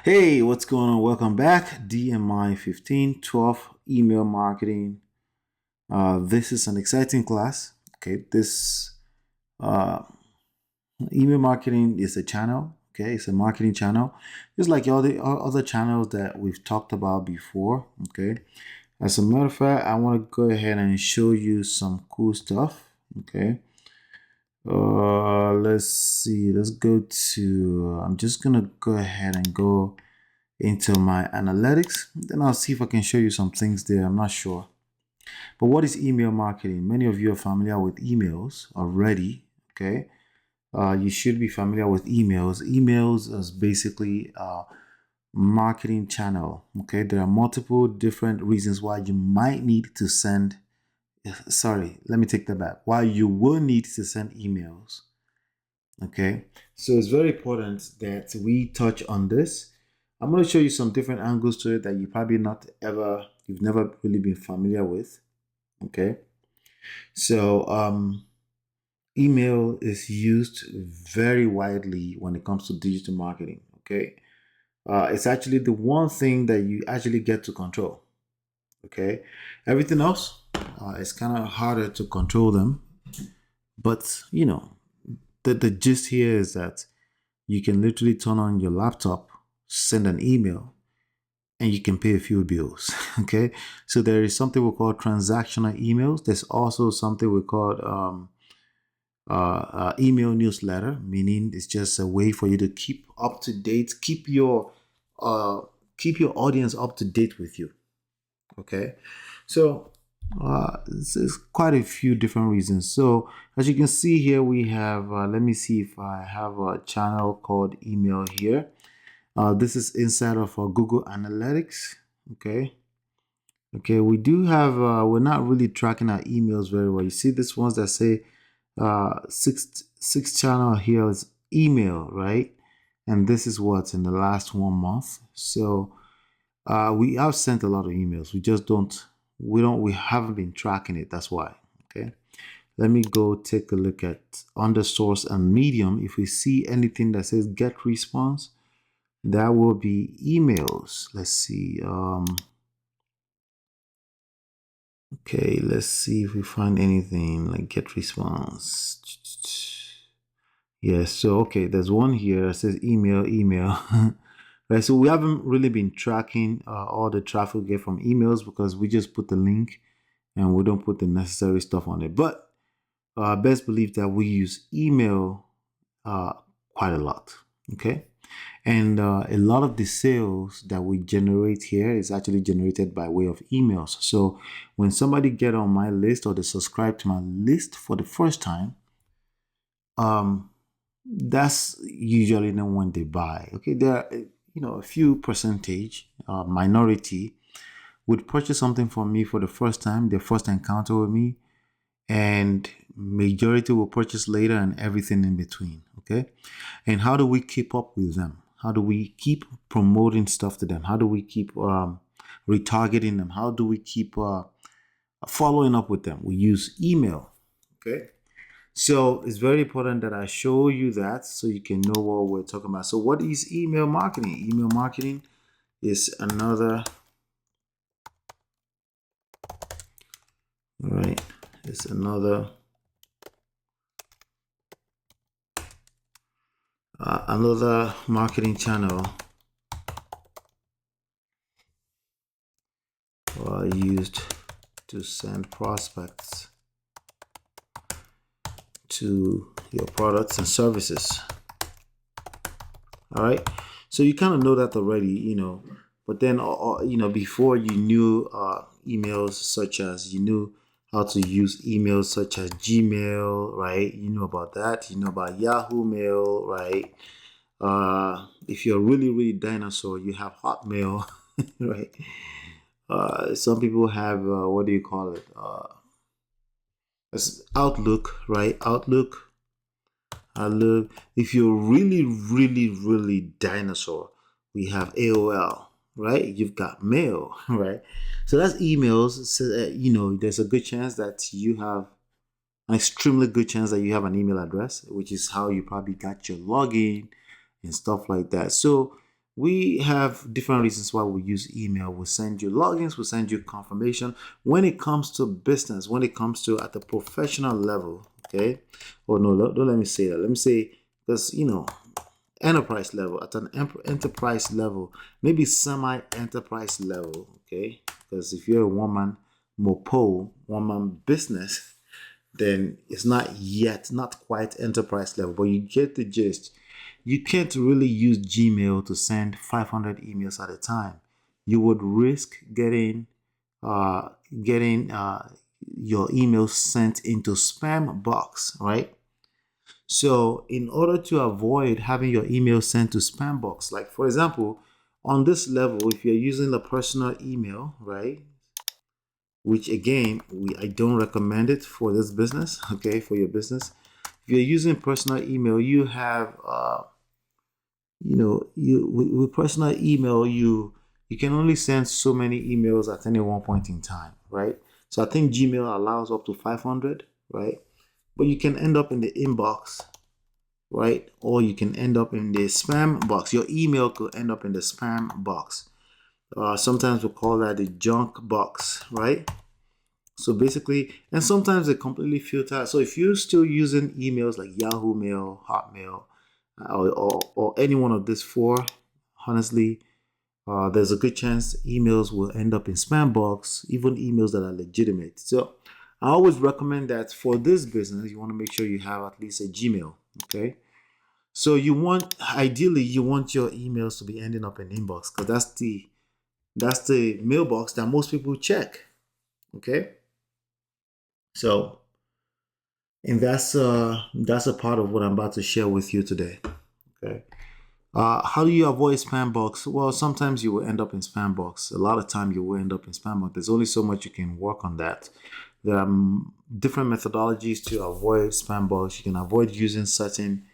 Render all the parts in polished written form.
Hey, what's going on? Welcome back. DMI 1512 email marketing. This is an exciting class. Okay, this uh, email marketing is a channel. Okay, it's a marketing channel, just like all the other channels that we've talked about before. Okay, as a matter of fact, I want to go ahead and show you some cool stuff. Okay, let's see. Let's go to. I'm just gonna go ahead and go into my analytics. Then I'll see if I can show you some things there. I'm not sure. But what is email marketing? Many of you are familiar with emails already. Okay. You should be familiar with emails. Emails is basically a marketing channel. Okay. There are multiple different reasons why you might need to send. Sorry, let me take that back. Why you will need to send emails. Okay. So it's very important that we touch on this. I'm going to show you some different angles to it that you've never really been familiar with. Okay. So, email is used very widely when it comes to digital marketing. Okay. It's actually the one thing that you actually get to control. Okay. Everything else is kind of harder to control them. But, the gist here is that you can literally turn on your laptop, send an email, and you can pay a few bills. Okay. So there is something we call transactional emails. There's also something we call email newsletter, meaning it's just a way for you to keep up to date, uh, keep your audience up to date with you. Okay. So there's quite a few different reasons. So as you can see here, we have, let me see if I have a channel called email here. This is inside of Google Analytics. Okay. Okay, we do have, we're not really tracking our emails very well. You see these ones that say six channel here is email, right? And this is what's in the last 1 month. So we have sent a lot of emails. We haven't been tracking it. That's why. Okay. Let me go take a look at under source and medium. If we see anything that says get response, that will be emails. Let's see. Okay, let's see if we find anything like get response. Yeah, so okay, there's one here that says email. Right, so we haven't really been tracking all the traffic we get from emails because we just put the link and we don't put the necessary stuff on it. But best believe that we use email quite a lot. Okay. And a lot of the sales that we generate here is actually generated by way of emails. So when somebody get on my list or they subscribe to my list for the first time, um, that's usually the when they buy. Okay, there are a few percentage minority would purchase something from me for the first time, their first encounter with me, and majority will purchase later and everything in between. Okay, and how do we keep up with them? How do we keep promoting stuff to them? How do we keep retargeting them? How do we keep following up with them? We use email. Okay, so it's very important that I show you that so you can know what we're talking about. So what is email marketing? Email marketing is another, all right, it's another marketing channel used to send prospects to your products and services. All right, so you kind of know that already, but then before you knew emails such as, you knew how to use emails such as Gmail, right? You know about that. You know about Yahoo Mail, right? If you're really really dinosaur, you have Hotmail. Right? Some people have what do you call it, Outlook, right? Outlook. If you're really really really dinosaur, we have AOL, right? You've got mail. Right? So that's emails. So there's a good chance that you have an extremely good chance that you have an email address, which is how you probably got your login and stuff like that. So we have different reasons why we use email. We send you logins, we send you confirmation. When it comes to business, when it comes to at the professional level, okay? Oh no, don't let me say that. Let me say, because enterprise level, at an enterprise level, maybe semi-enterprise level, okay? Because if you're a one-man mopo, one-man business, then it's not quite enterprise level, but you get the gist. You can't really use Gmail to send 500 emails at a time. You would risk uh, getting your emails sent into spam box, right? So in order to avoid having your email sent to spam box, like for example, on this level, if you're using a personal email, right? Which again, I don't recommend it for this business, okay, for your business. If you're using personal email, you have with personal email, you can only send so many emails at any one point in time, right? So I think Gmail allows up to 500, right? But you can end up in the inbox, right? Or you can end up in the spam box. Your email could end up in the spam box. Sometimes we call that the junk box, right? So basically, and sometimes they completely filter. So if you're still using emails like Yahoo Mail, Hotmail, or any one of these four, honestly, there's a good chance emails will end up in spam box, even emails that are legitimate. So I always recommend that for this business, you want to make sure you have at least a Gmail. Okay. So ideally, you want your emails to be ending up in inbox because that's the mailbox that most people check. Okay. So, and that's a part of what I'm about to share with you today. Okay. How do you avoid spam box? Well, sometimes you will end up in spam box. A lot of time you will end up in spam box. There's only so much you can work on that. There are different methodologies to avoid spam box. You can avoid using certain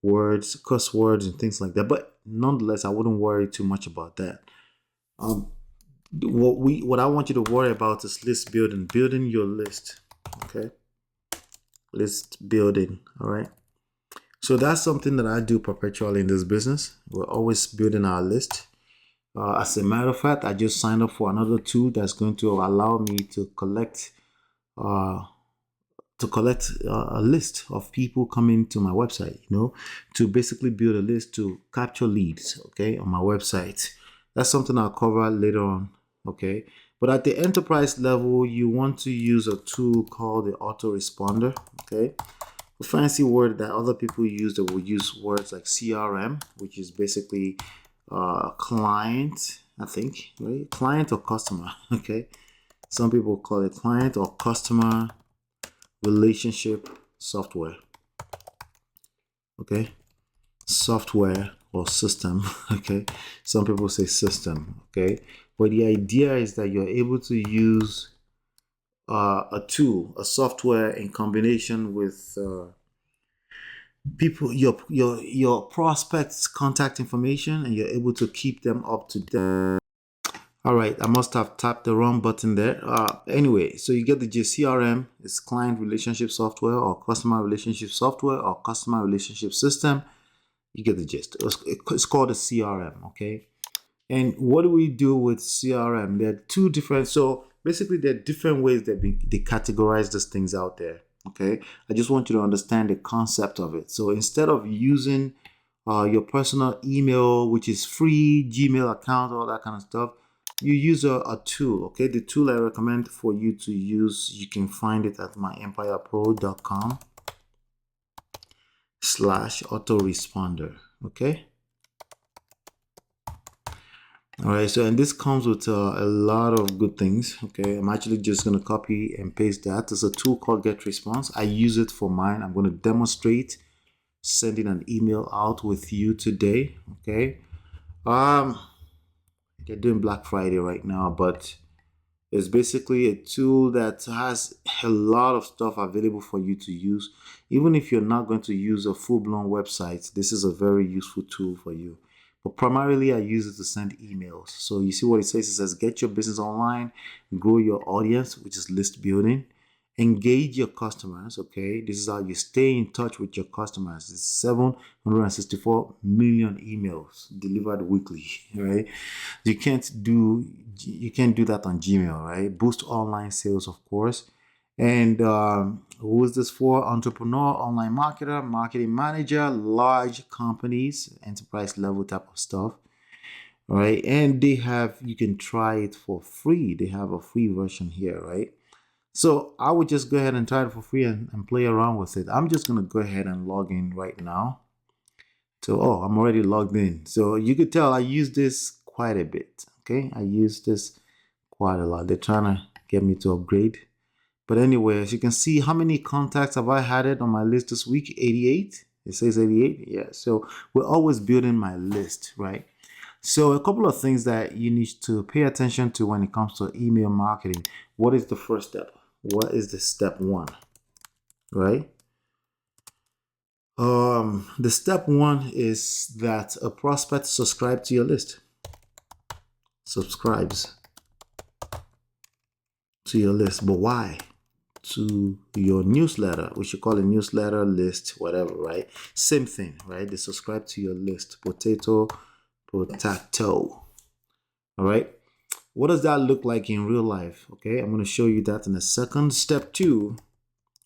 words, curse words, and things like that. But nonetheless, I wouldn't worry too much about that. Um, what I want you to worry about is building your list. Okay, list building. All right. So that's something that I do perpetually in this business. We're always building our list. As a matter of fact, I just signed up for another tool that's going to allow me uh, to collect a list of people coming to my website. To basically build a list to capture leads. Okay, on my website. That's something I'll cover later on. Okay, but at the enterprise level, you want to use a tool called the autoresponder. Okay. A fancy word that other people use, that will use words like CRM, which is basically client, I think, right? Client or customer, okay? Some people call it client or customer relationship software, okay? Software or system, okay? Some people say system, okay? But the idea is that you're able to use a tool, a software in combination with people, your prospects contact information, and you're able to keep them up to date. All right, I must have tapped the wrong button there. Anyway, so you get the CRM is client relationship software or customer relationship software or customer relationship system. You get the gist. It's called a CRM. Okay. And what do we do with CRM? There are two different. So basically, there are different ways that they categorize these things out there. Okay, I just want you to understand the concept of it. So instead of using your personal email, which is free, Gmail account, all that kind of stuff, you use a tool. Okay, the tool I recommend for you to use, you can find it at myempirepro.com/autoresponder. Okay. All right, so and this comes with a lot of good things. Okay, I'm actually just going to copy and paste that. There's a tool called GetResponse. I use it for mine. I'm going to demonstrate sending an email out with you today. Okay, they're doing Black Friday right now, but it's basically a tool that has a lot of stuff available for you to use. Even if you're not going to use a full-blown website, this is a very useful tool for you. But primarily, I use it to send emails. So you see what it says? It says, get your business online, grow your audience, which is list building, Engage your customers. Okay, this is how you stay in touch with your customers. It's 764 million emails delivered weekly, right? You can't do that on Gmail, right? Boost online sales, of course. And who is this for? Entrepreneur, online marketer, marketing manager, large companies, enterprise level type of stuff. Right, and you can try it for free. They have a free version here, right? So I would just go ahead and try it for free and play around with it. I'm just going to go ahead and log in right now. So, I'm already logged in. So you could tell I use this quite a bit. Okay, I use this quite a lot. They're trying to get me to upgrade. But anyway, as you can see, how many contacts have I added on my list this week? 88. It says 88. Yeah. So we're always building my list, right? So a couple of things that you need to pay attention to when it comes to email marketing. What is the first step? What is the step one? Right? The step one is that a prospect subscribes to your list. Subscribes to your list. But why? To your newsletter. We should call it newsletter, list, whatever, right? Same thing, right? They subscribe to your list. Potato. All right. What does that look like in real life? Okay, I'm going to show you that in a second. Step two,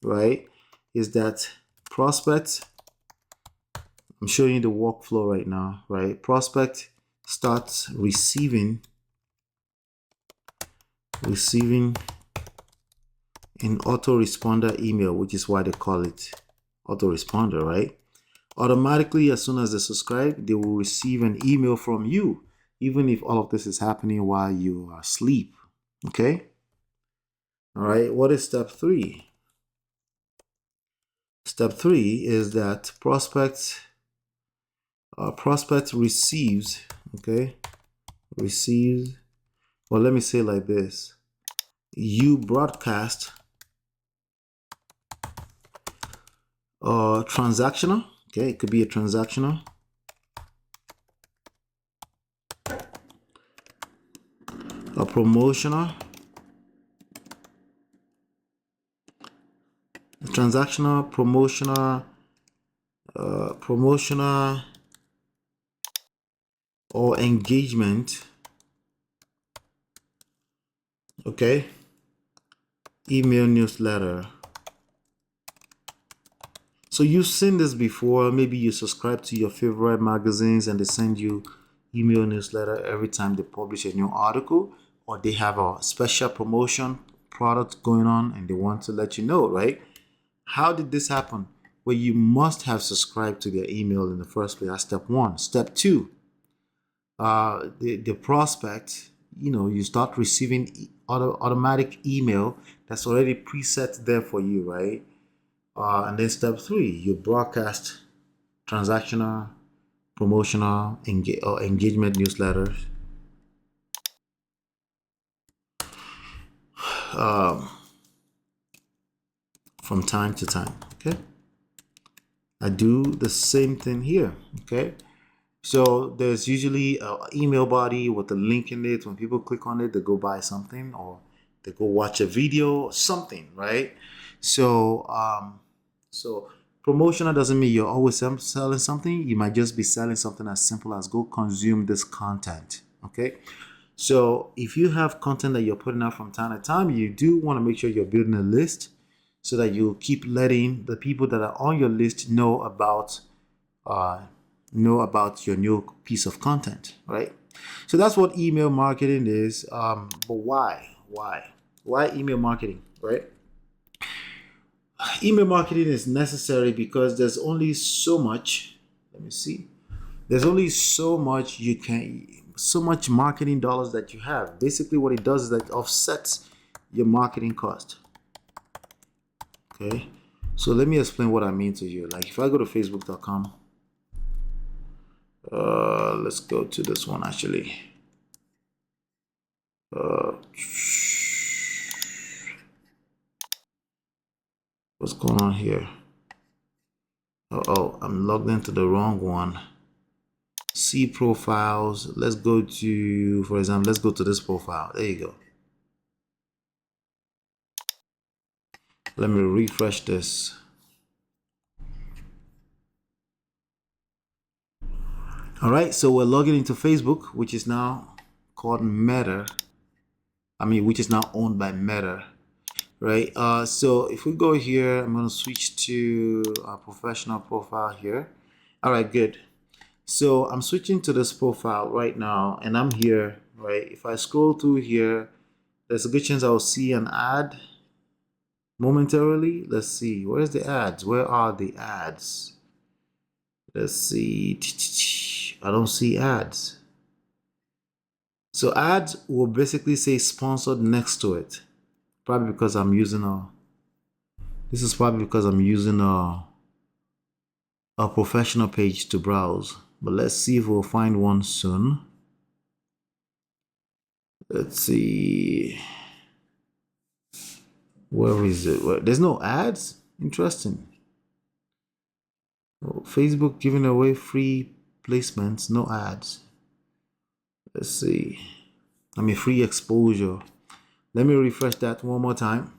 right, is that prospect. I'm showing you the workflow right now, right? Prospect starts receiving an autoresponder email, which is why they call it autoresponder, right? Automatically, as soon as they subscribe, they will receive an email from you, even if all of this is happening while you are asleep. Okay. All right. What is step three? Step three is that prospect receives. Okay. Receives. Well, let me say it like this. You broadcast transactional. Okay, it could be a transactional. A promotional. Transactional, promotional, or engagement. Okay. Email newsletter. So you've seen this before. Maybe you subscribe to your favorite magazines and they send you email newsletter every time they publish a new article, or they have a special promotion product going on and they want to let you know, right? How did this happen? Well, you must have subscribed to their email in the first place. That's step one. Step two, the prospect, you start receiving automatic email that's already preset there for you, right? And then step three, you broadcast transactional, promotional, or engagement newsletters. From time to time. Okay. I do the same thing here. Okay. So there's usually an email body with a link in it. When people click on it, they go buy something or they go watch a video or something, right? So promotional doesn't mean you're always selling something. You might just be selling something as simple as go consume this content. Okay. So if you have content that you're putting out from time to time, you do want to make sure you're building a list so that you keep letting the people that are on your list know about your new piece of content, right? So that's what email marketing is. But why email marketing, right? Email marketing is necessary because there's only so much. Let me see. There's only so much so much marketing dollars that you have. Basically, what it does is that it offsets your marketing cost. Okay. So let me explain what I mean to you. Like if I go to facebook.com, let's go to this one actually. What's going on here? Oh, I'm logged into the wrong one. See profiles. Let's go to, for example, let's go to this profile. There you go. Let me refresh this. All right, so we're logging into Facebook, which is now called Meta. Which is now owned by Meta, right? So if we go here, I'm going to switch to a professional profile here. All right, good. So I'm switching to this profile right now, and I'm here, right? If I scroll through here, there's a good chance I'll see an ad momentarily. Let's see, where's the ads? Where are the ads? Let's see. I don't see ads. So ads will basically say sponsored next to it. Probably because I'm using this is probably because I'm using a professional page to browse. But let's see if we'll find one soon. Let's see. Where is it? There's no ads? Interesting. Oh, Facebook giving away free placements, no ads. Let's see. Free exposure. Let me refresh that one more time.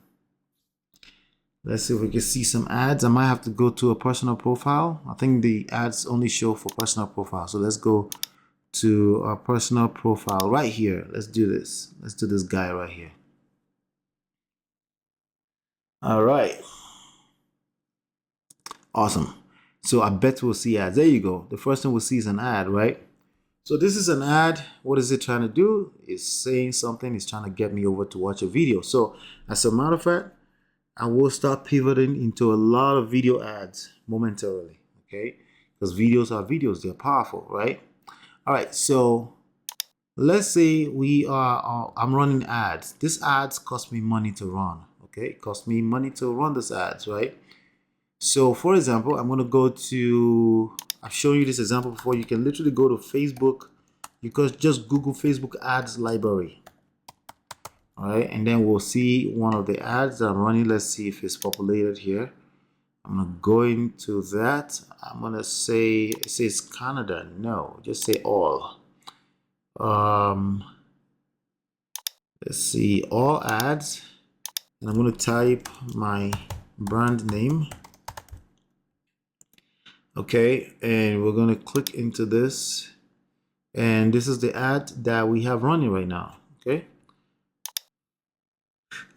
Let's see if we can see some ads. I might have to go to a personal profile. I think the ads only show for personal profile. So let's go to our personal profile right here. Let's do this. Let's do this guy right here. All right. Awesome. So I bet we'll see ads. There you go. The first thing we'll see is an ad, right? So this is an ad. What is it trying to do? It's saying something. It's trying to get me over to watch a video. So as a matter of fact, I will start pivoting into a lot of video ads momentarily, okay? Because videos are videos. They're powerful, right? All right, so let's say I'm running ads. This ads cost me money to run, okay? It costs me money to run this ads, right? So for example, I'm gonna go to, I've shown you this example before. You can literally go to Facebook. You can just Google Facebook ads library. All right, and then we'll see one of the ads that I'm running. Let's see if it's populated here. I'm gonna go into that. I'm gonna say, it says Canada. No, just say all. Let's see, all ads, and I'm gonna type my brand name. Okay, and we're gonna click into this, and this is the ad that we have running right now. Okay,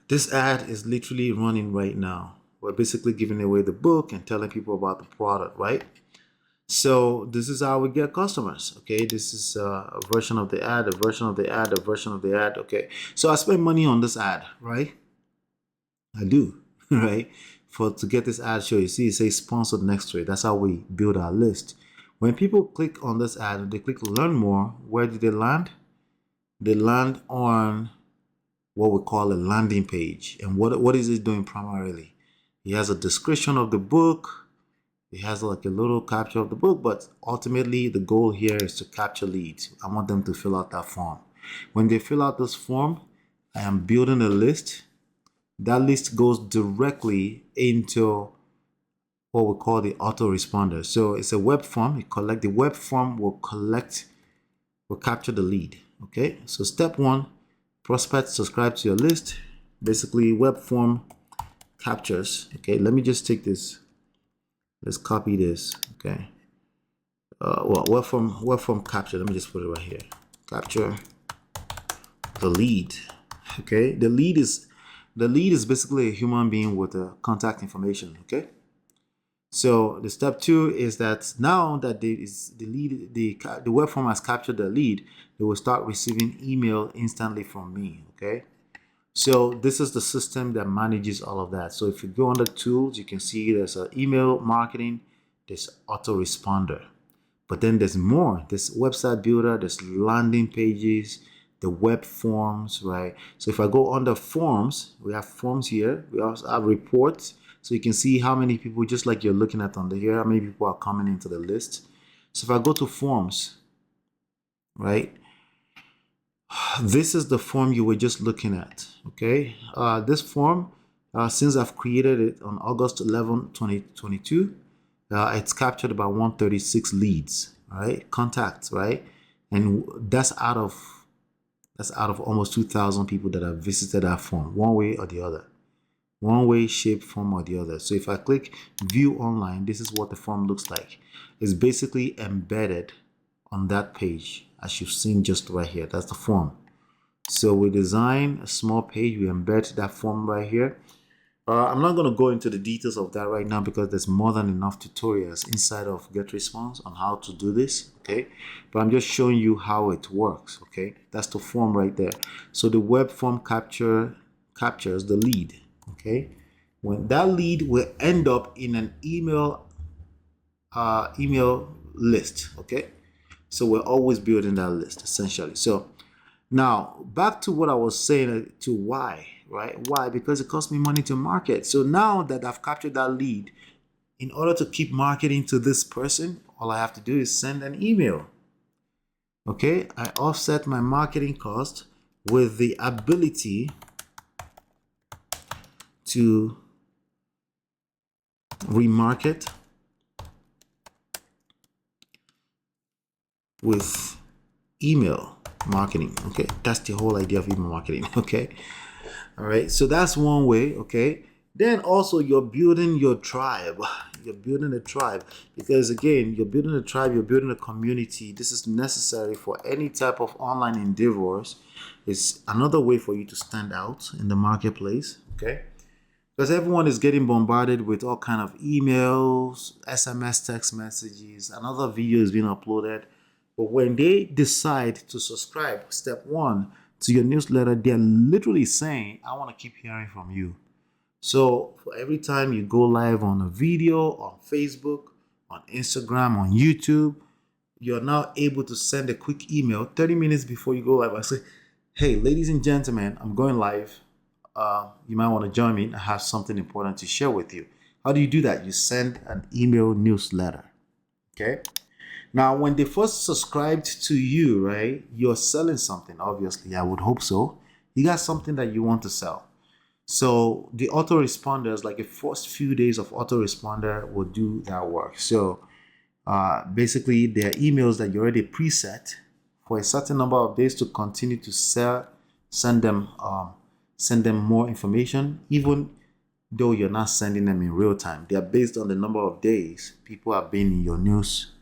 this ad is literally running right now. We're basically giving away the book and telling people about the product, right? So this is how we get customers. Okay, this is a version of the ad, a version of the ad, a version of the ad. Okay, so I spend money on this ad, right? I do, right? To get this ad show, you see it says sponsored next to it. That's how we build our list. When people click on this ad, they click learn more, where do they land? They land on what we call a landing page. And what is it doing primarily? It has a description of the book. It has like a little capture of the book, but ultimately the goal here is to capture leads. I want them to fill out that form. When they fill out this form, I am building a list. That list goes directly into what we call the autoresponder. So it's a web form. The web form will capture the lead. Okay, so step one, prospect subscribe to your list. Basically, web form captures. Okay, let me just take this. Let's copy this. Okay. Web form capture. Let me just put it right here. Capture the lead. Okay, the lead is basically a human being with contact information. Okay. So the step two is that now that the web form has captured the lead, they will start receiving email instantly from me. Okay. So this is the system that manages all of that. So if you go under tools, you can see there's an email marketing, there's autoresponder, but then there's more. There's website builder, there's landing pages, the web forms, right? So if I go under forms, we have forms here. We also have reports. So you can see how many people, just like you're looking at under here, how many people are coming into the list. So if I go to forms, right? This is the form you were just looking at, okay? This form, since I've created it on August 11, 2022, it's captured about 136 leads, right? Contacts, right? And that's out of almost 2,000 people that have visited that form, one way or the other. one way, shape, form, or the other. So if I click view online, this is what the form looks like. It's basically embedded on that page, as you've seen just right here. That's the form. So we design a small page, we embed that form right here. I'm not going to go into the details of that right now because there's more than enough tutorials inside of GetResponse on how to do this, okay? But I'm just showing you how it works, okay? That's the form right there. So the web form captures the lead, okay? When that lead will end up in an email list, okay? So we're always building that list essentially. So now back to what I was saying to why, right? Why? Because it costs me money to market. So now that I've captured that lead, in order to keep marketing to this person, all I have to do is send an email. Okay, I offset my marketing cost with the ability to remarket with email marketing. Okay, that's the whole idea of email marketing. Okay, all right, so that's one way. Okay, then also you're building your tribe. You're building a tribe because again, you're building a tribe, you're building a community. This is necessary for any type of online endeavors. It's another way for you to stand out in the marketplace. Okay, because everyone is getting bombarded with all kind of emails, SMS, text messages, another video is being uploaded. But when they decide to subscribe, step one, to your newsletter, they're literally saying, I want to keep hearing from you. So for every time you go live on a video, on Facebook, on Instagram, on YouTube, you're now able to send a quick email 30 minutes before you go live. I say, hey, ladies and gentlemen, I'm going live. You might want to join me. I have something important to share with you. How do you do that? You send an email newsletter. Okay. Now, when they first subscribed to you, right, you're selling something, obviously. I would hope so. You got something that you want to sell. So the autoresponders, like the first few days of autoresponder will do that work. So basically, there are emails that you already preset for a certain number of days to continue to send them more information, even though you're not sending them in real time. They are based on the number of days people have been in your news.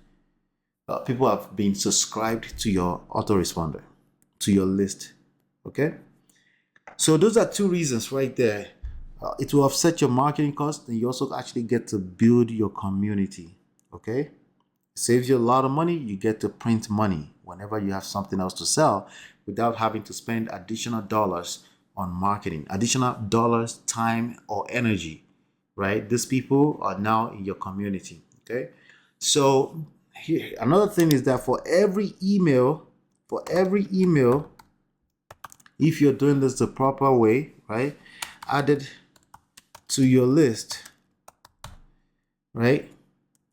People have been subscribed to your autoresponder, to your list. Okay. So those are two reasons right there. It will offset your marketing cost, and you also actually get to build your community. Okay, it saves you a lot of money. You get to print money whenever you have something else to sell, without having to spend additional dollars on marketing, additional dollars, time, or energy. Right? These people are now in your community. Okay, so here another thing is that for every email, if you're doing this the proper way, right, added to your list, right,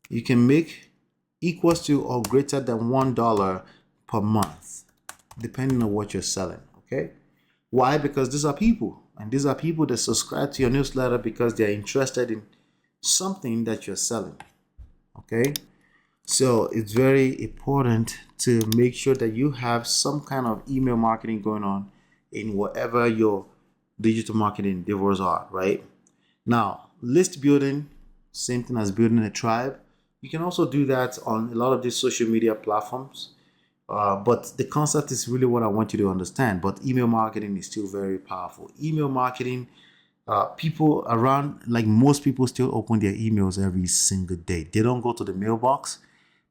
you can make equals to or greater than $1 per month, depending on what you're selling. Okay, why? Because these are people, and these are people that subscribe to your newsletter because they're interested in something that you're selling. Okay, so it's very important to make sure that you have some kind of email marketing going on in whatever your digital marketing endeavors are, right? Now, list building, same thing as building a tribe. You can also do that on a lot of these social media platforms. But the concept is really what I want you to understand. But email marketing is still very powerful. Email marketing, people around, like most people still open their emails every single day. They don't go to the mailbox,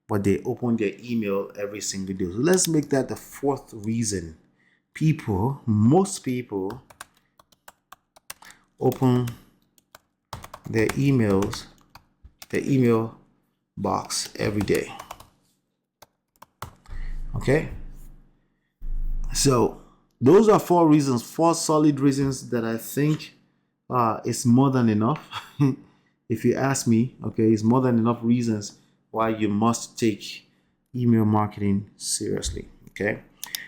but they open their email every single day. So let's make that the fourth reason. Most people open their email box every day. Okay, so those are four solid reasons that I think is more than enough. If you ask me, okay, it's more than enough reasons why you must take email marketing seriously. Okay,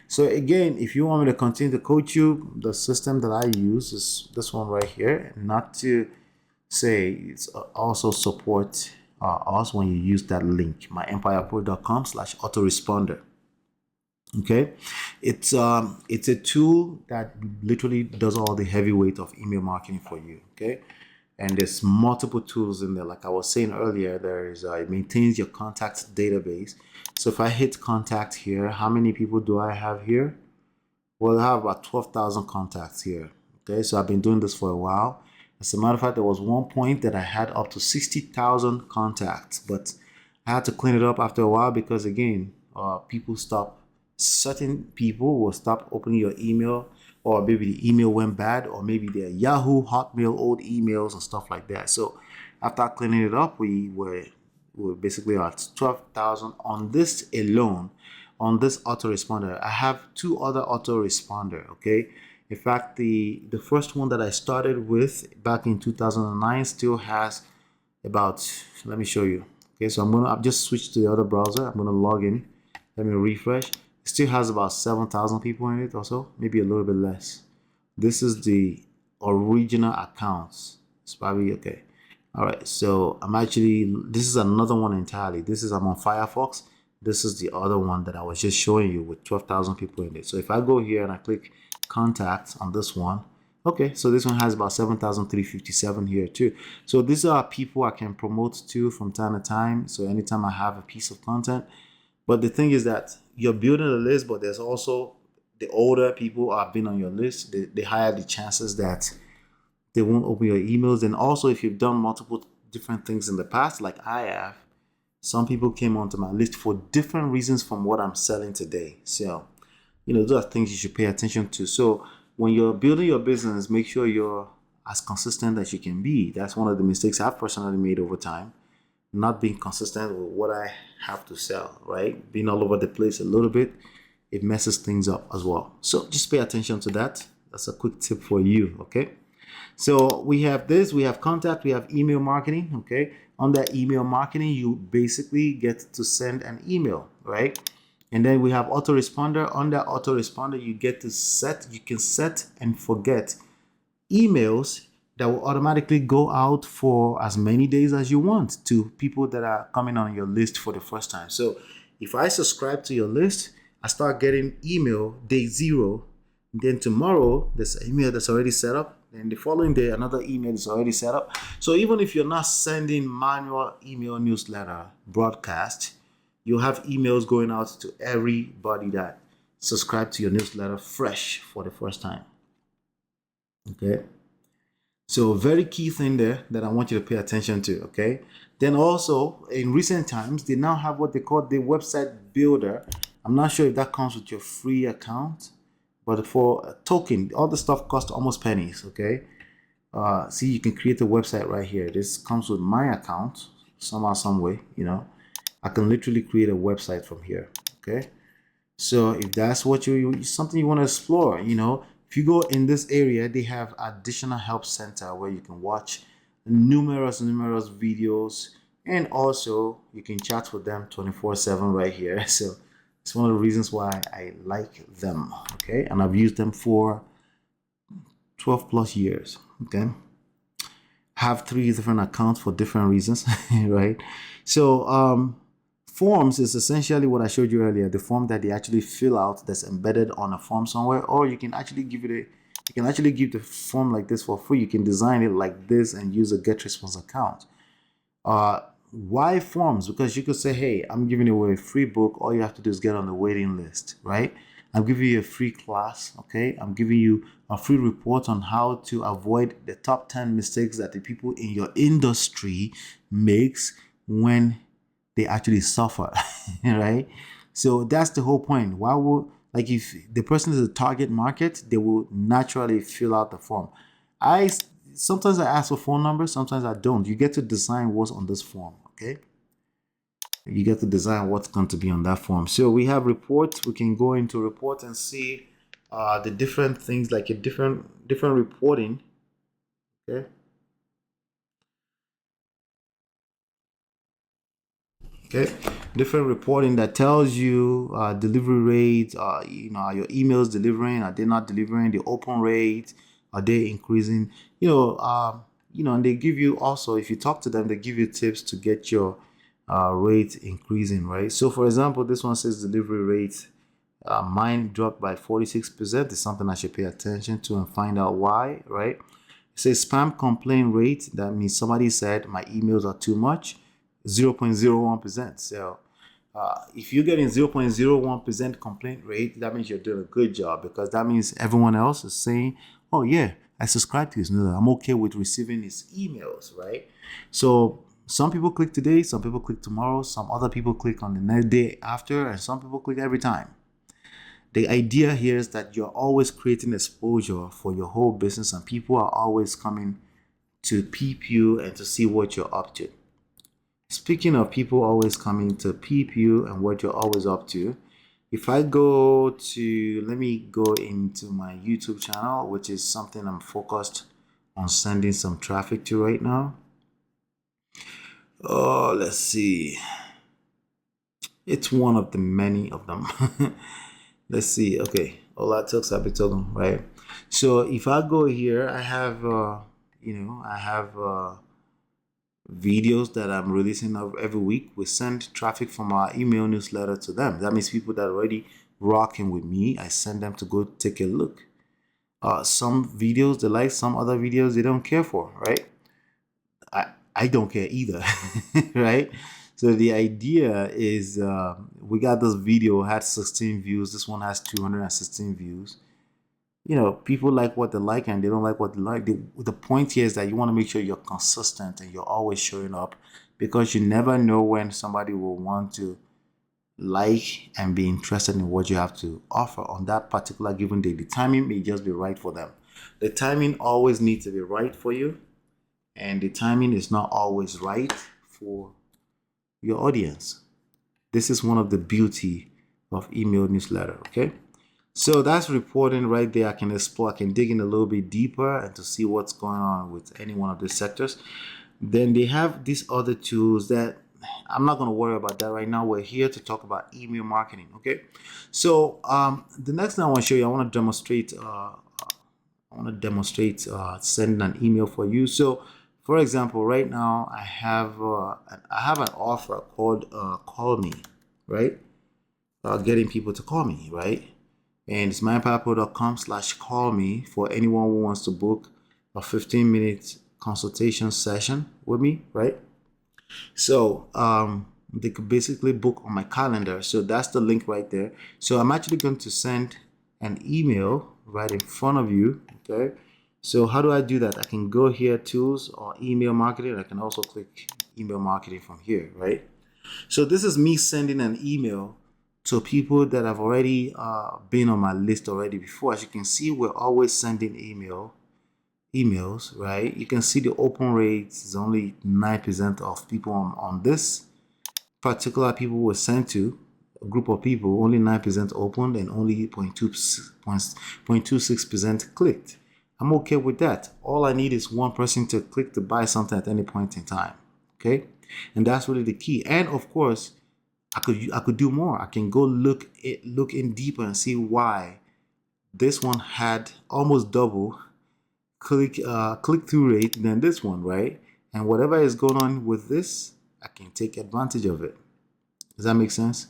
so again, if you want me to continue to coach you, the system that I use is this one right here. Not to say it's also support us when you use that link, myempirepro.com/autoresponder. Okay, it's a tool that literally does all the heavyweight of email marketing for you. Okay, and there's multiple tools in there. Like I was saying earlier, there is it maintains your contact database. So if I hit contact here, how many people do I have here? Well, I have about 12,000 contacts here. Okay, so I've been doing this for a while. As a matter of fact, there was one point that I had up to 60,000 contacts, but I had to clean it up after a while because, again, people stop, certain people will stop opening your email, or maybe the email went bad, or maybe they're Yahoo, Hotmail, old emails, and stuff like that. So after cleaning it up, we're basically at 12,000 on this alone. On this autoresponder, I have two other autoresponder. Okay, in fact, the first one that I started with back in 2009 still has about, let me show you. Okay, so I've just switched to the other browser. I'm gonna log in. Let me refresh. It still has about 7,000 people in it, or so, maybe a little bit less. This is the original accounts. It's probably okay. All right, so this is another one entirely. I'm on Firefox. This is the other one that I was just showing you with 12,000 people in it. So if I go here and I click contact on this one, okay, so this one has about 7,357 here too. So these are people I can promote to from time to time. So anytime I have a piece of content. But the thing is that you're building a list, but there's also the older people who have been on your list, the higher the chances that they won't open your emails. And also, if you've done multiple different things in the past, like I have, some people came onto my list for different reasons from what I'm selling today. So, those are things you should pay attention to. So, when you're building your business, make sure you're as consistent as you can be. That's one of the mistakes I've personally made over time. Not being consistent with what I have to sell, right? Being all over the place a little bit, it messes things up as well. So just pay attention to that. That's a quick tip for you, okay? So we have this, we have contact, we have email marketing, okay? Under email marketing, you basically get to send an email, right? And then we have autoresponder. Under autoresponder, you can set and forget emails that will automatically go out for as many days as you want to people that are coming on your list for the first time. So if I subscribe to your list, I start getting email day 0. Then tomorrow, there's an email that's already set up. And the following day, another email is already set up. So even if you're not sending manual email newsletter broadcast, you'll have emails going out to everybody that subscribed to your newsletter fresh for the first time. Okay. So a very key thing there that I want you to pay attention to, okay? Then also, in recent times, they now have what they call the website builder. I'm not sure if that comes with your free account, but for a token, all the stuff costs almost pennies, okay? See, you can create a website right here. This comes with my account, somehow, some way, I can literally create a website from here, okay? So if that's what something you want to explore, if you go in this area, they have additional help center where you can watch numerous videos, and also you can chat with them 24/7 right here. So it's one of the reasons why I like them, okay? And I've used them for 12 plus years, okay? Have 3 different accounts for different reasons, right? So forms is essentially what I showed you earlier, the form that they actually fill out that's embedded on a form somewhere, or you can actually give the form like this for free. You can design it like this and use a GetResponse account. Why forms? Because you could say, hey, I'm giving away a free book. All you have to do is get on the waiting list, right? I'm giving you a free class, okay? I'm giving you a free report on how to avoid the top 10 mistakes that the people in your industry makes when they actually suffer, right? So that's the whole point. If the person is a target market, they will naturally fill out the form. Sometimes I ask for phone numbers, sometimes I don't. You get to design what's on this form, okay? You get to design what's going to be on that form. So we have reports. We can go into report and see the different things, like a different reporting, okay? Okay, different reporting that tells you delivery rate. Are your emails delivering? Are they not delivering? The open rate, are they increasing? And they give you also, if you talk to them, they give you tips to get your rate increasing, right? So for example, this one says delivery rate Mine dropped by 46%. It's something I should pay attention to and find out why, right? It says spam complaint rate. That means somebody said my emails are too much, 0.01%. So if you're getting 0.01% complaint rate, that means you're doing a good job, because that means everyone else is saying, oh yeah, I subscribe to his newsletter. I'm okay with receiving his emails, right? So some people click today, some people click tomorrow, some other people click on the next day after, and some people click every time. The idea here is that you're always creating exposure for your whole business, and people are always coming to peep you and to see what you're up to. Speaking of people always coming to peep you and what you're always up to, if I go to, let me go into my YouTube channel, which is something I'm focused on sending some traffic to right now. Oh, let's see. It's one of the many of them. Let's see. Okay. Ola Talks Abitogun, right? So if I go here, I have, I have videos that I'm releasing every week. We send traffic from our email newsletter to them. That means people that are already rocking with me, I send them to go take a look. Some videos they like, some other videos they don't care for, right? I don't care either, right? So the idea is we got this video had 16 views. This one has 216 views. People like what they like and they don't like what they like. The point here is that you want to make sure you're consistent and you're always showing up, because you never know when somebody will want to like and be interested in what you have to offer on that particular given day. The timing may just be right for them. The timing always needs to be right for you, and the timing is not always right for your audience. This is one of the beauty of email newsletter, okay? So that's reporting right there. I can explore, I can dig in a little bit deeper and to see what's going on with any one of these sectors. Then they have these other tools that I'm not going to worry about that right now. We're here to talk about email marketing, okay? So the next thing I want to show you, I want to demonstrate sending an email for you. So for example, right now I have an offer called Call Me, right? Getting people to call me, right? And it's mindpowerpro.com/call me for anyone who wants to book a 15-minute consultation session with me, right? So they could basically book on my calendar. So that's the link right there. So I'm actually going to send an email right in front of you, okay? So how do I do that? I can go here, tools or email marketing. I can also click email marketing from here, right? So this is me sending an email to people that have already been on my list already before. As you can see, we're always sending emails, right? You can see the open rate is only 9% of people on this particular people were sent to. A group of people, only 9% opened and only 0.26% clicked. I'm okay with that. All I need is one person to click to buy something at any point in time, okay? And that's really the key. And of course, I could do more. I can go look in deeper and see why this one had almost double click through rate than this one, right? And whatever is going on with this, I can take advantage of it. Does that make sense?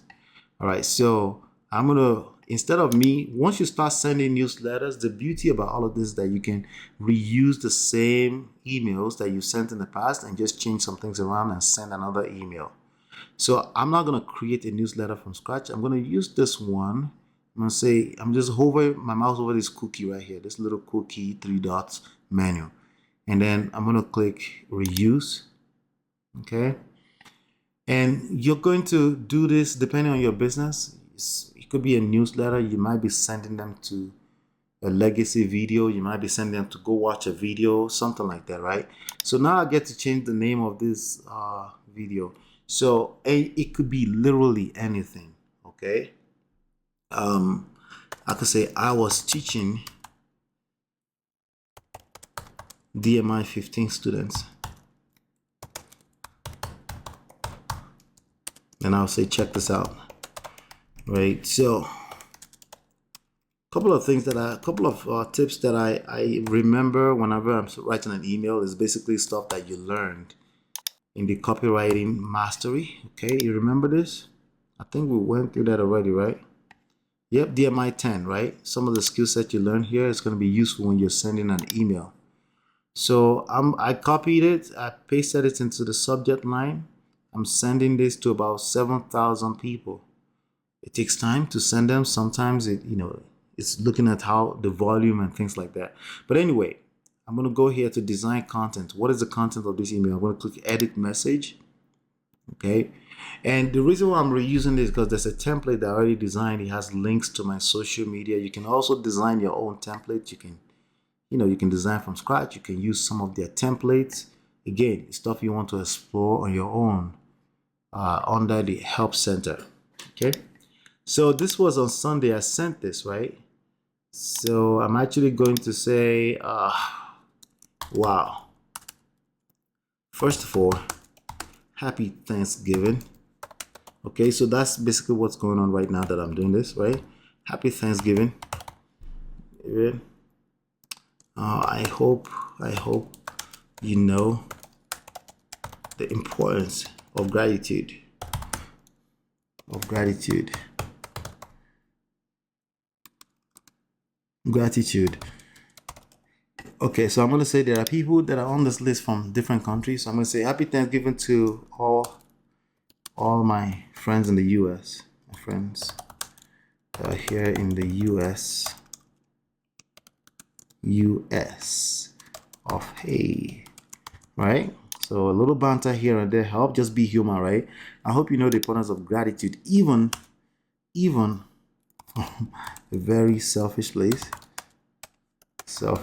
All right, so I'm gonna, instead of me, once you start sending newsletters, the beauty about all of this is that you can reuse the same emails that you sent in the past and just change some things around and send another email. So I'm not gonna create a newsletter from scratch. I'm gonna use this one. I'm gonna say, I'm just hover my mouse over this cookie right here, this little cookie 3 dots menu. And then I'm gonna click reuse, okay? And you're going to do this depending on your business. It could be a newsletter. You might be sending them to a legacy video. You might be sending them to go watch a video, something like that, right? So now I get to change the name of this video. So it could be literally anything, okay? I could say I was teaching DMI 15 students. And I'll say, check this out, right? So couple of tips that I remember whenever I'm writing an email is basically stuff that you learned in the copywriting mastery. Okay, you remember this? I think we went through that already, right? Yep, DMI 10, right? Some of the skill set you learn here is going to be useful when you're sending an email. So I copied it, I pasted it into the subject line. I'm sending this to about 7,000 people. It takes time to send them. Sometimes it's looking at how the volume and things like that. But anyway, I'm going to go here to design content. What is the content of this email? I'm going to click edit message. Okay. And the reason why I'm reusing this is because there's a template that I already designed. It has links to my social media. You can also design your own template. You can design from scratch. You can use some of their templates. Again, stuff you want to explore on your own under the help center. Okay. So this was on Sunday. I sent this, right? So I'm actually going to say, wow. First of all, happy Thanksgiving. Okay, so that's basically what's going on right now that I'm doing this, right? Happy Thanksgiving. I hope you know the importance of gratitude. Gratitude. Okay, so I'm going to say there are people that are on this list from different countries. So I'm going to say happy Thanksgiving to all my friends in the US. My friends that are here in the US of hey, right? So a little banter here and there help. Just be human, right? I hope you know the importance of gratitude, even a very selfish place. Sorry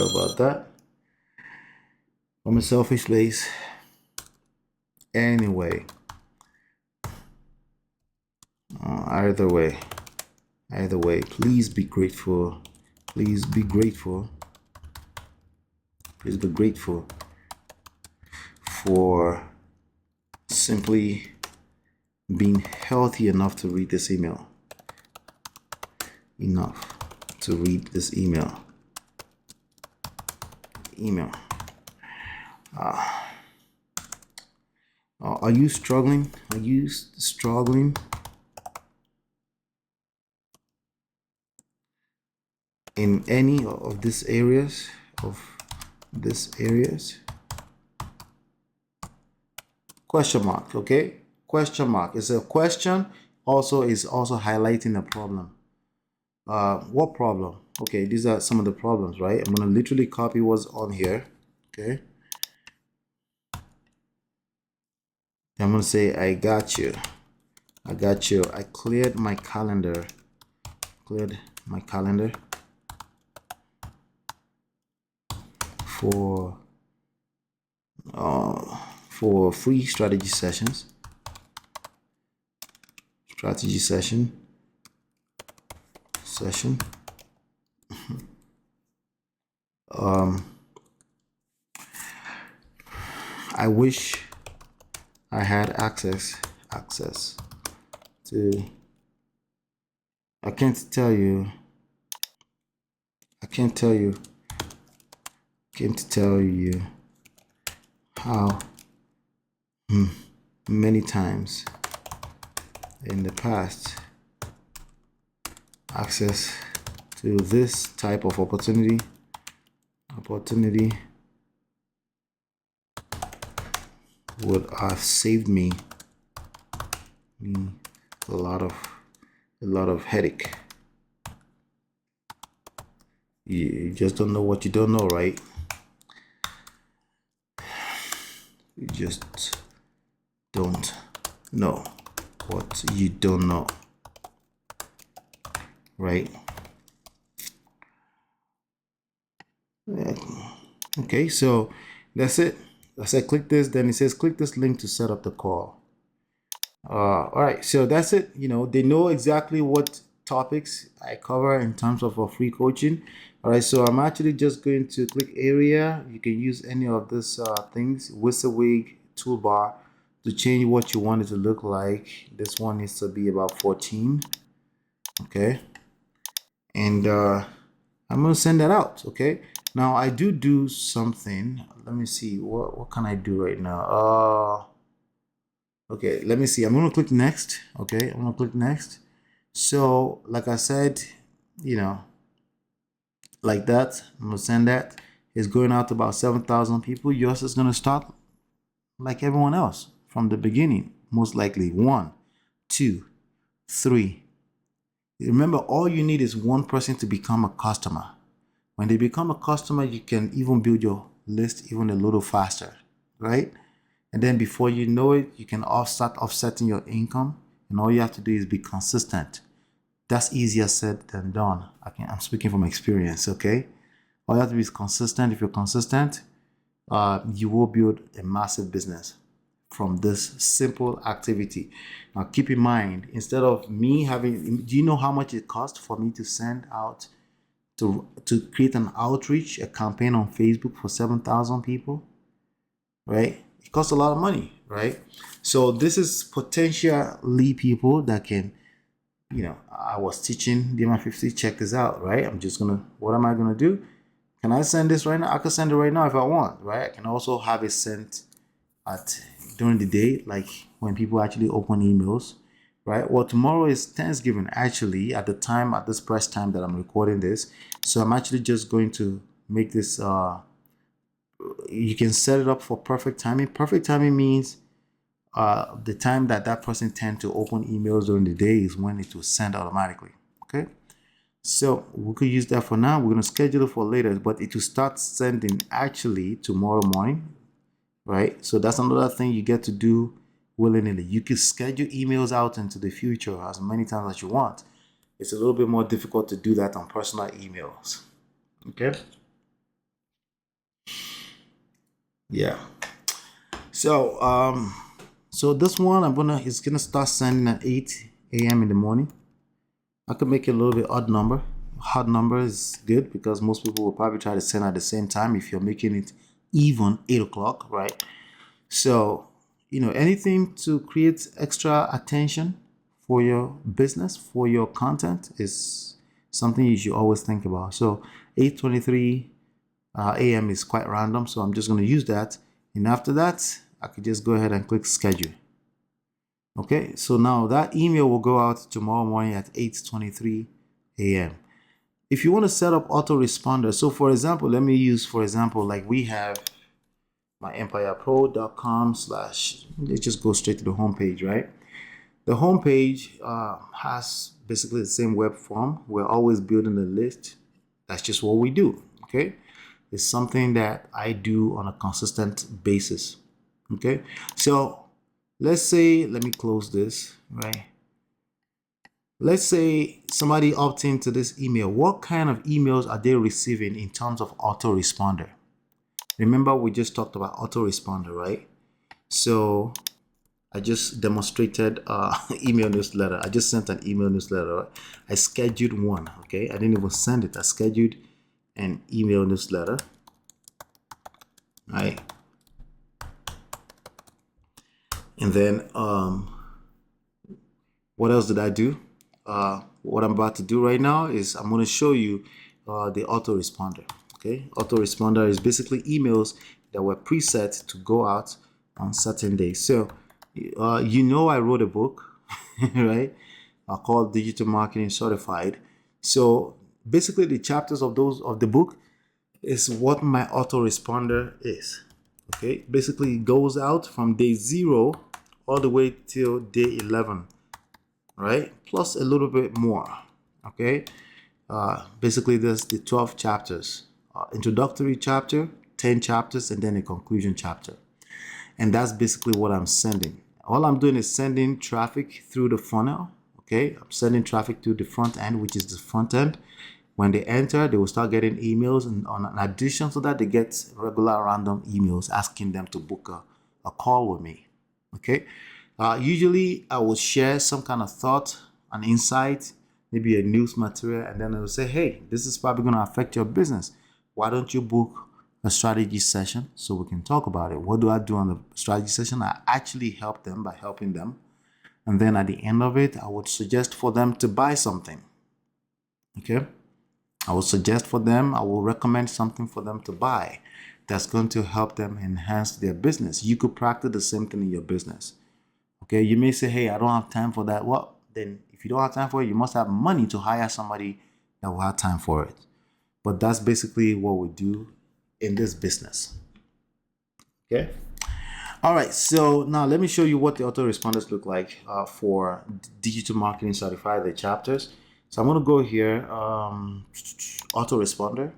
about that. From a selfish place. Anyway, either way, please be grateful. Please be grateful for simply being healthy enough to read this email. Are you struggling? In any of these areas? Question mark, okay? Question mark. It's a question, is also highlighting a problem. What problem? Okay, these are some of the problems, right? I'm gonna literally copy what's on here. Okay. I'm gonna say I got you. I cleared my calendar. For free strategy sessions. I wish I had access to. I can't tell you how many times in the past access to this type of opportunity would have saved me a lot of headache. You just don't know what you don't know, right? You just don't know what you don't know, right? Okay, so that's it. I said click this, then it says click this link to set up the call. All right, so that's it. They know exactly what topics I cover in terms of a free coaching. All right, so I'm actually just going to click area. You can use any of these things, WYSIWYG toolbar, to change what you want it to look like. This one needs to be about 14. Okay, and I'm gonna send that out. Okay, now I do something. Let me see, what can I do right now? Okay, let me see. I'm going to click next. Okay, I'm going to click next. So like I said, you know, like that, I'm going to send that. It's going out to about 7,000 people. Yours is going to start like everyone else from the beginning, most likely. 1, 2, 3. Remember, all you need is one person to become a customer. When they become a customer, you can even build your list even a little faster, right? And then before you know it, you can start offsetting your income. And all you have to do is be consistent. That's easier said than done. I'm speaking from experience, okay? All you have to be is consistent. If you're consistent, you will build a massive business from this simple activity. Now, keep in mind, instead of me having, do you know how much it costs for me to send out, to create an outreach, a campaign on Facebook for 7,000 people, right? It costs a lot of money, right? So this is potentially people that can, I was teaching DM50, check this out, right? What am I gonna do? Can I send this right now? I can send it right now if I want, right? I can also have it sent at during the day, like when people actually open emails, right? Well, tomorrow is Thanksgiving, actually, at this press time that I'm recording this. So I'm actually just going to make this, you can set it up for perfect timing. Perfect timing means the time that person tend to open emails during the day is when it will send automatically, okay? So we could use that for now. We're going to schedule it for later, but it will start sending actually tomorrow morning, right? So that's another thing you get to do willy-nilly. You can schedule emails out into the future as many times as you want. It's a little bit more difficult to do that on personal emails, okay? Yeah. So so this one it's gonna start sending at 8 a.m. in the morning. I could make it a little bit odd number. Odd number is good because most people will probably try to send at the same time if you're making it even 8 o'clock, right? So, anything to create extra attention for your business, for your content is something you should always think about. So 8:23 a.m. is quite random, so I'm just going to use that. And after that, I could just go ahead and click schedule. Okay, so now that email will go out tomorrow morning at 8:23 a.m. If you want to set up autoresponder, so for example, let me use, for example, like we have myempirepro.com/, let's just go straight to the homepage, right? The homepage has basically the same web form. We're always building a list. That's just what we do, okay? It's something that I do on a consistent basis, okay? So let's say, let me close this, right? Let's say somebody opts into this email. What kind of emails are they receiving in terms of autoresponder? Remember, we just talked about autoresponder, right? So I just demonstrated email newsletter. I just sent an email newsletter. Right? I scheduled one, okay? I didn't even send it. I scheduled an email newsletter, right? And then what else did I do? What I'm about to do right now is I'm going to show you the autoresponder. Okay, autoresponder is basically emails that were preset to go out on certain days. So, I wrote a book, right? Called Digital Marketing Certified. So basically, the chapters of the book is what my autoresponder is. Okay, basically it goes out from day 0 all the way till day 11, right? Plus a little bit more. Okay, basically there's the 12 chapters, introductory chapter, 10 chapters, and then a conclusion chapter. And that's basically what I'm sending. All I'm doing is sending traffic through the funnel. Okay, I'm sending traffic to the front end, which is the front end. When they enter, they will start getting emails, and in addition to that, they get regular random emails asking them to book a call with me. Okay, usually I will share some kind of thought, an insight, maybe a news material, and then I will say, hey, this is probably going to affect your business. Why don't you book a strategy session so we can talk about it? What do I do on the strategy session? I actually help them by helping them. And then at the end of it, I would suggest for them to buy something. Okay. I will suggest for them, I will recommend something for them to buy that's going to help them enhance their business. You could practice the same thing in your business. Okay. Okay, you may say, hey, I don't have time for that. Well, then if you don't have time for it, you must have money to hire somebody that will have time for it. But that's basically what we do in this business. Okay. All right. So now let me show you what the autoresponders look like for Digital Marketing Certified, the chapters. So I'm going to go here, autoresponder.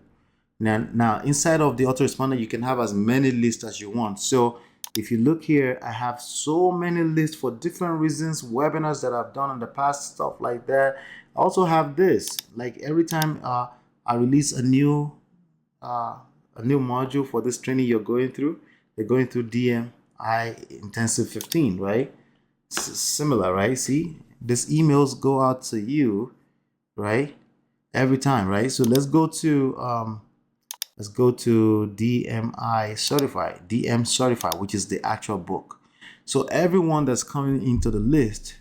Now inside of the autoresponder, you can have as many lists as you want. So if you look here, I have so many lists for different reasons, webinars that I've done in the past, stuff like that. I also have this, like every time I release a new module for this training you're going through, you're going through DMI Intensive 15, right? Similar, right? See, these emails go out to you, right? Every time, right? So let's go to DMI Certified, DM Certified, which is the actual book. So everyone that's coming into the list,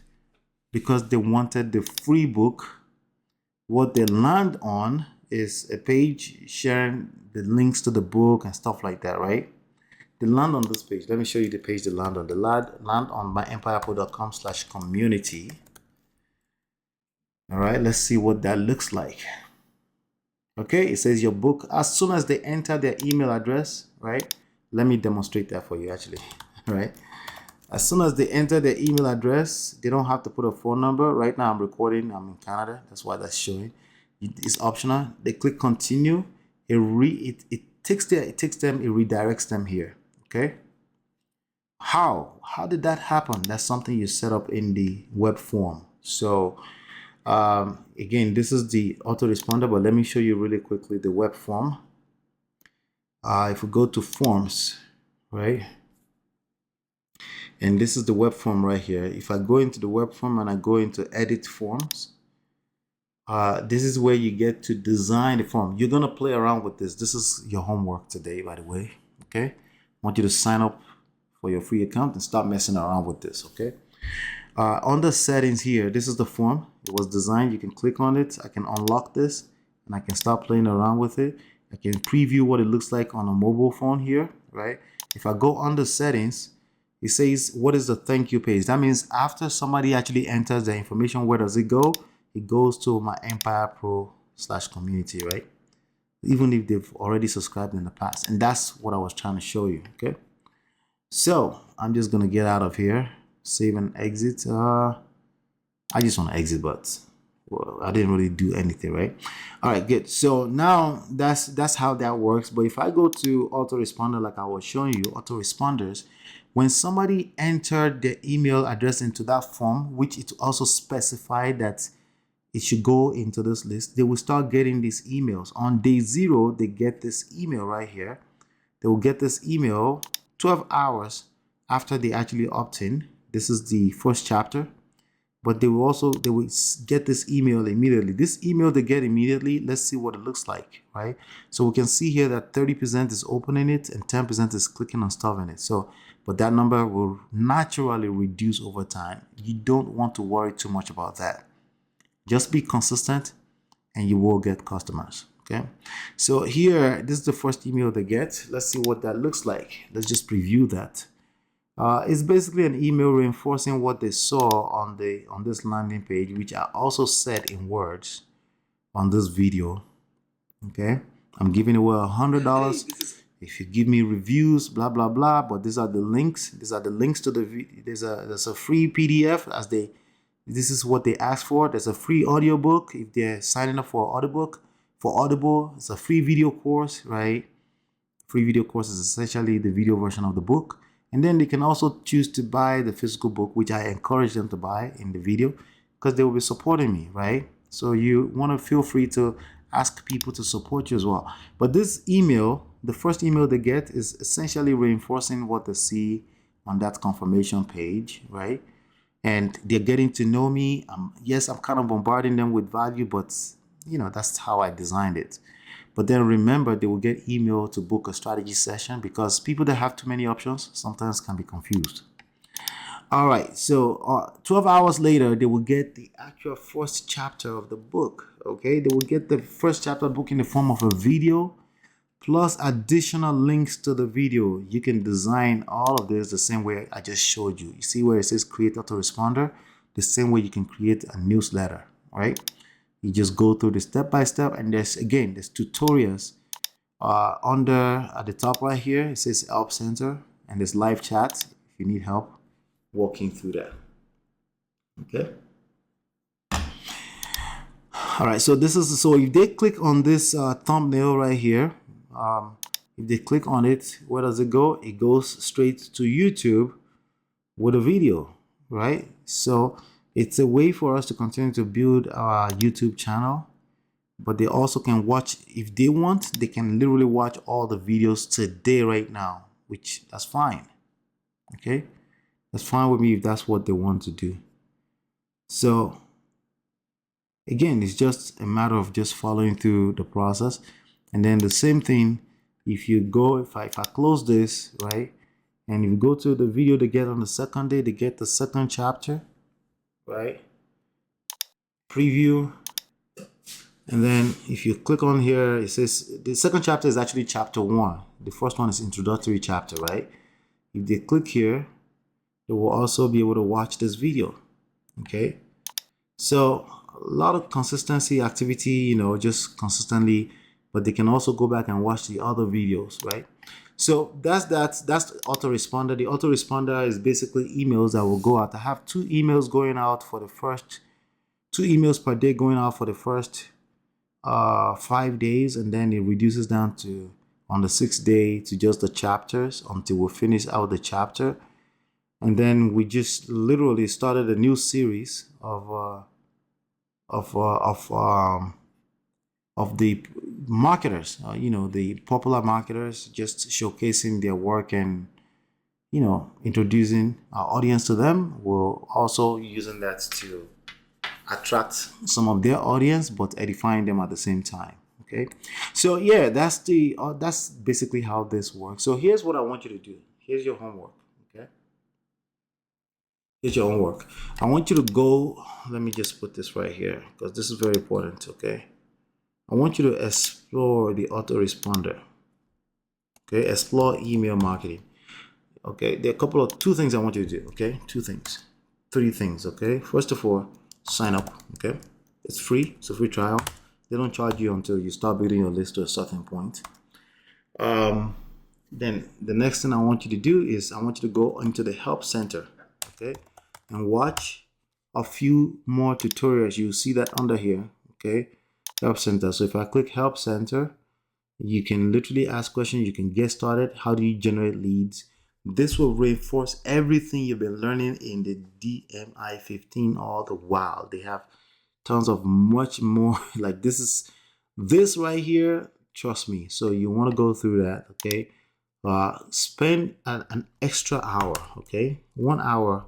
because they wanted the free book, what they land on is a page sharing the links to the book and stuff like that, right? They land on this page. Let me show you the page they land on. They land on myempirepro.com/community. All right, let's see what that looks like. Okay, it says your book. As soon as they enter their email address, right? Let me demonstrate that for you actually, right? As soon as they enter their email address, they don't have to put a phone number. Right now I'm recording, I'm in Canada. That's why that's showing. It's optional. They click continue. It takes them, it redirects them here. Okay. How did that happen? That's something you set up in the web form. So again, this is the autoresponder, but let me show you really quickly the web form. If we go to forms, right? And this is the web form right here. If I go into the web form and I go into edit forms, this is where you get to design the form. You're gonna play around with this. This is your homework today, by the way. Okay, I want you to sign up for your free account and start messing around with this. Okay. Under settings here, this is the form. It was designed. You can click on it. I can unlock this and I can start playing around with it. I can preview what it looks like on a mobile phone here, right? If I go under settings, it says, what is the thank you page? That means after somebody actually enters the information, where does it go? It goes to my Empire Pro /community, right? Even if they've already subscribed in the past. And that's what I was trying to show you, okay? So I'm just gonna get out of here, save and exit. I just want to exit, but well, I didn't really do anything, right? All right, good. So now that's how that works. But if I go to autoresponder, like I was showing you, autoresponders, when somebody entered their email address into that form, which it also specified that it should go into this list, they will start getting these emails. On day 0, they get this email right here. They will get this email 12 hours after they actually opt in. This is the first chapter. But they will get this email immediately. This email they get immediately, let's see what it looks like, right? So we can see here that 30% is opening it and 10% is clicking on stuff in it. So, but that number will naturally reduce over time. You don't want to worry too much about that. Just be consistent and you will get customers, okay? So here, this is the first email they get. Let's see what that looks like. Let's just preview that. It's basically an email reinforcing what they saw on this landing page, which I also said in words on this video. Okay, I'm giving away $100 if you give me reviews, blah blah blah. But these are the links. These are the links to the video. There's a free PDF as this is what they asked for. There's a free audiobook if they're signing up for audiobook. For Audible, it's a free video course, right? Free video course is essentially the video version of the book. And then they can also choose to buy the physical book, which I encourage them to buy in the video because they will be supporting me, right? So you want to feel free to ask people to support you as well. But this email, the first email they get is essentially reinforcing what they see on that confirmation page, right? And they're getting to know me. Yes, I'm kind of bombarding them with value, but you know, that's how I designed it. But then remember, they will get email to book a strategy session because people that have too many options sometimes can be confused. All right, so 12 hours later, they will get the actual first chapter of the book, okay? They will get the first chapter book in the form of a video plus additional links to the video. You can design all of this the same way I just showed you. You see where it says create autoresponder? The same way you can create a newsletter, right? You just go through the step by step, and there's tutorials under at the top right here. It says help center, and there's live chat if you need help walking through that. Okay. All right, so this is, so if they click on this thumbnail right here, if they click on it, where does it go? It goes straight to YouTube with a video, right? So it's a way for us to continue to build our YouTube channel, but they also can watch, if they want, they can literally watch all the videos today right now, which that's fine. Okay, that's fine with me if that's what they want to do. So again, it's just a matter of just following through the process. And then the same thing, if you go, if I close this, right, and if you go to the video they get on the second day, they get the second chapter, right, preview, and then if you click on here, it says the second chapter is actually chapter 1. The first one is introductory chapter, right? If they click here, they will also be able to watch this video. Okay, so a lot of consistency activity, you know, just consistently, but they can also go back and watch the other videos, right? So that's autoresponder. The autoresponder is basically emails that will go out. I have 2 emails going out for the first 2 emails per day going out for the first 5 days, and then it reduces down to on the 6th day to just the chapters until we finish out the chapter. And then we just literally started a new series of the marketers, you know, the popular marketers, just showcasing their work and, you know, introducing our audience to them. We're also using that to attract some of their audience, but edifying them at the same time. Okay, so yeah, that's basically how this works. So here's what I want you to do. Here's your homework. Okay, here's your homework. I want you to go, let me just put this right here because this is very important. Okay, I want you to explore the autoresponder. Okay, explore email marketing. Okay, there are 2 things I want you to do. Okay, 2 things, 3 things. Okay, first of all, sign up. Okay, it's free. It's a free trial. They don't charge you until you start building your list to a certain point. Then the next thing I want you to do is I want you to go into the help center. Okay, and watch a few more tutorials. You'll see that under here. Okay, help center. So if I click help center, you can literally ask questions. You can get started. How do you generate leads? This will reinforce everything you've been learning in the DMI 15 all the while. They have tons of much more. Like this right here, trust me. So you want to go through that. Okay, spend an extra hour. Okay, 1 hour,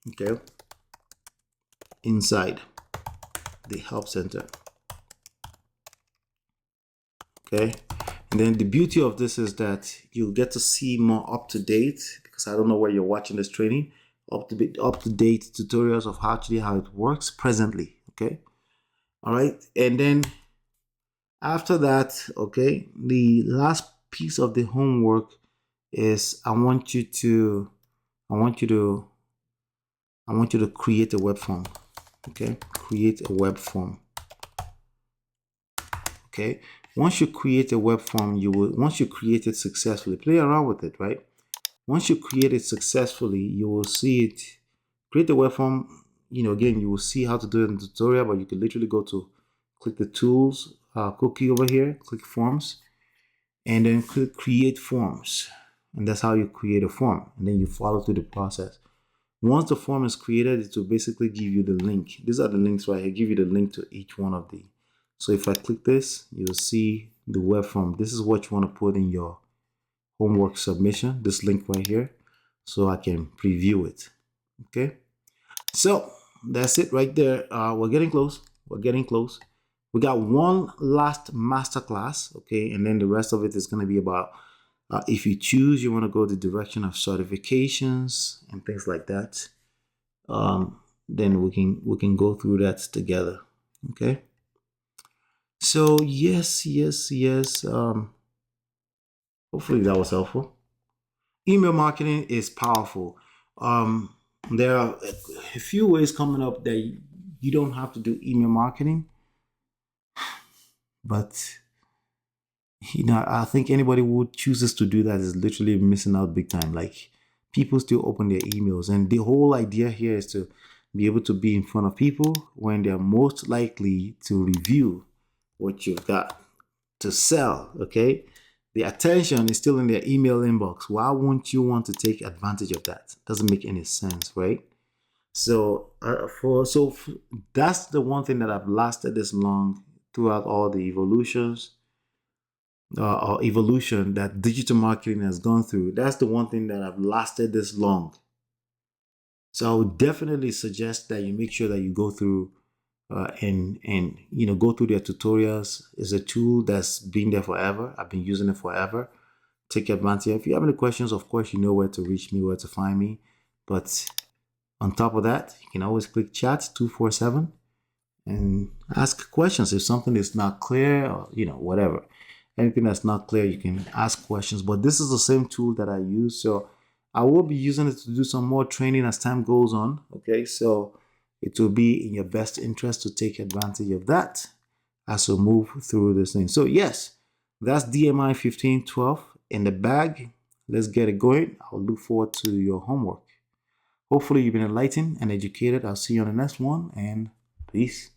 okay, inside the help center. Okay, and then the beauty of this is that you'll get to see more up to date, because I don't know where you're watching this training, up to date tutorials of how it works presently. Okay, all right, and then after that, okay, the last piece of the homework is I want you to create a web form. Okay, create a web form. Okay, once you create a web form, once you create it successfully, play around with it, right? Once you create it successfully, you will see it. Create the web form, you know, again, you will see how to do it in the tutorial, but you can literally click the tools cookie over here, click forms, and then click create forms. And that's how you create a form. And then you follow through the process. Once the form is created, it will basically give you the link. These are the links right here. Give you the link to each one of the. So if I click this, you'll see the web form. This is what you want to put in your homework submission, this link right here, so I can preview it. Okay, so that's it right there. We're getting close. We got one last masterclass, okay, and then the rest of it is going to be about if you choose, you want to go the direction of certifications and things like that. Then we can go through that together. Okay, So yes. Hopefully that was helpful. Email marketing is powerful. Um, there are a few ways coming up that you don't have to do email marketing, but I think anybody who chooses to do that is literally missing out big time. Like people still open their emails, and the whole idea here is to be able to be in front of people when they're most likely to review what you've got to sell. Okay, the attention is still in their email inbox. Why won't you want to take advantage of that? Doesn't make any sense, right? So that's the one thing that I've lasted this long throughout all the or evolution that digital marketing has gone through. That's the one thing that I've lasted this long. So I would definitely suggest that you make sure that you go through and go through their tutorials. It's a tool that's been there forever. I've been using it forever. Take advantage. If you have any questions, of course, you know where to reach me, where to find me. But on top of that, you can always click chat 247 and ask questions if something is not clear or whatever. Anything that's not clear, you can ask questions. But this is the same tool that I use, so I will be using it to do some more training as time goes on. Okay, so it will be in your best interest to take advantage of that as we move through this thing. So yes, that's DMI 1512 in the bag. Let's get it going. I'll look forward to your homework. Hopefully you've been enlightened and educated. I'll see you on the next one, and peace.